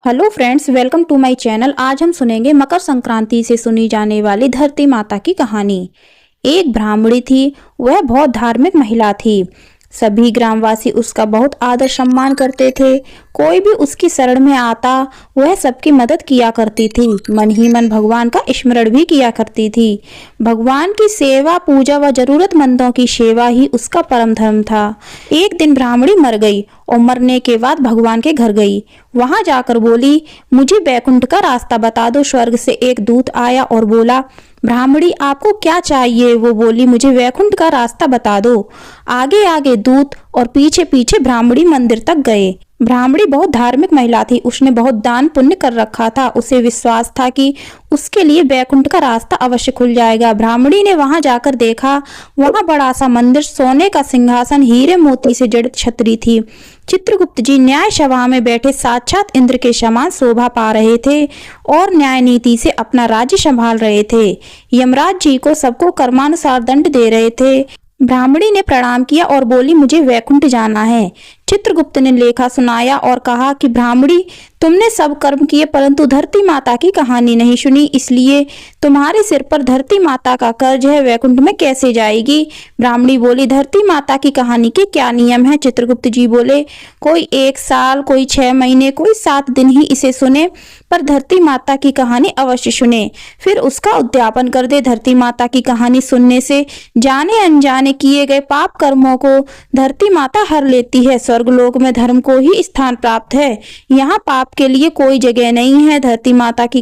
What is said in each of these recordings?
Hello friends, welcome to my channel. आज हम सुनेंगे मकर संक्रांति से सुनी जाने वाली धरती माता की कहानी। एक ब्राह्मणी थी। वह बहुत धार्मिक महिला थी। सभी ग्रामवासी उसका बहुत आदर सम्मान करते थे। कोई भी उसकी शरण में आता वह सबकी मदद किया करती थी। मन ही मन भगवान का स्मरण भी किया करती थी। भगवान की सेवा, पूजा व जरूरतमंदों की सेवा ही उसका परम धर्म था। एक दिन ब्राह्मणी मर गई और मरने के बाद भगवान के घर गई। वहां जाकर बोली, मुझे बैकुंठ का रास्ता बता दो। स्वर्ग से एक दूत आया और बोला, ब्राह्मणी आपको क्या चाहिए? वो बोली, मुझे वैकुंठ का रास्ता बता दो। आगे आगे दूत और पीछे पीछे ब्राह्मणी मंदिर तक गए। ब्राह्मणी बहुत धार्मिक महिला थी। उसने बहुत दान पुण्य कर रखा था। उसे विश्वास था कि उसके लिए वैकुंठ का रास्ता अवश्य खुल जाएगा। ब्राह्मणी ने वहां जाकर देखा, वहां बड़ा सा मंदिर, सोने का सिंहासन, हीरे मोती से जड़ित छतरी थी। चित्रगुप्त जी न्याय सभा में बैठे साक्षात इंद्र के समान शोभा पा रहे थे और न्याय नीति से अपना राज्य संभाल रहे थे। यमराज जी को सबको कर्मानुसार दंड दे रहे थे। ब्राह्मणी ने प्रणाम किया और बोली, मुझे वैकुंठ जाना है। चित्रगुप्त ने लेखा सुनाया और कहा कि ब्राह्मणी, तुमने सब कर्म किए परंतु धरती माता की कहानी नहीं सुनी, इसलिए तुम्हारे सिर पर धरती माता का कर्ज है। वैकुंठ में कैसे जाएगी? ब्राह्मणी बोली, धरती माता की कहानी के क्या नियम है? चित्रगुप्त जी बोले, कोई 1 साल, कोई 6 महीने, कोई 7 दिन ही इसे सुने, पर धरती माता की कहानी अवश्य सुने, फिर उसका उद्यापन कर दे। धरती माता की कहानी सुनने से जाने अनजाने किए गए पाप कर्मों को धरती माता हर लेती है। स्वर्गलोक में धर्म को ही स्थान प्राप्त है। यहाँ पाप के लिए कोई जगह नहीं है। धरती माता की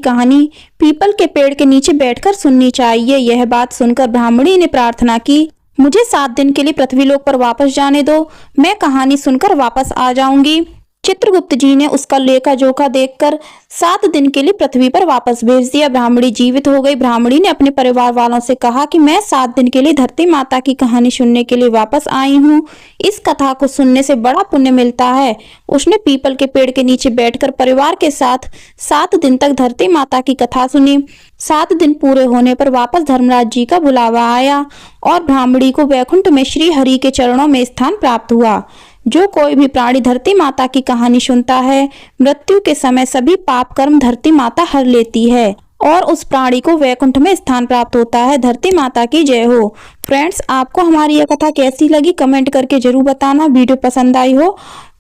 कहानी पीपल के पेड़ के नीचे बैठकर सुननी चाहिए। यह बात सुनकर ब्राह्मणी ने प्रार्थना की, मुझे 7 दिन के लिए पृथ्वीलोक पर वापस जाने दो, मैं कहानी सुनकर वापस आ जाऊंगी। चित्रगुप्त जी ने उसका लेखा जोखा देखकर 7 दिन के लिए पृथ्वी पर वापस भेज दिया। ब्राह्मणी जीवित हो गई। ब्राह्मणी ने अपने परिवार वालों से कहा कि मैं 7 दिन के लिए धरती माता की कहानी सुनने के लिए वापस आई हूँ। इस कथा को सुनने से बड़ा पुण्य मिलता है। उसने पीपल के पेड़ के नीचे बैठकर परिवार के साथ 7 दिन तक धरती माता की कथा सुनी। 7 दिन पूरे होने पर वापस धर्मराज जी का बुलावा आया और ब्राह्मणी को वैकुंठ में श्री हरि के चरणों में स्थान प्राप्त हुआ। जो कोई भी प्राणी धरती माता की कहानी सुनता है, मृत्यु के समय सभी पाप कर्म धरती माता हर लेती है और उस प्राणी को वैकुंठ में स्थान प्राप्त होता है। धरती माता की जय हो। फ्रेंड्स, आपको हमारी यह कथा कैसी लगी कमेंट करके जरूर बताना। वीडियो पसंद आई हो,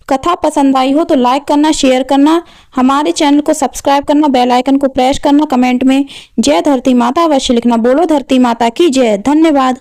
कथा पसंद आई हो तो लाइक करना, शेयर करना, हमारे चैनल को सब्सक्राइब करना, बेल आइकन को प्रेस करना, कमेंट में जय धरती माता अवश्य लिखना। बोलो धरती माता की जय। धन्यवाद।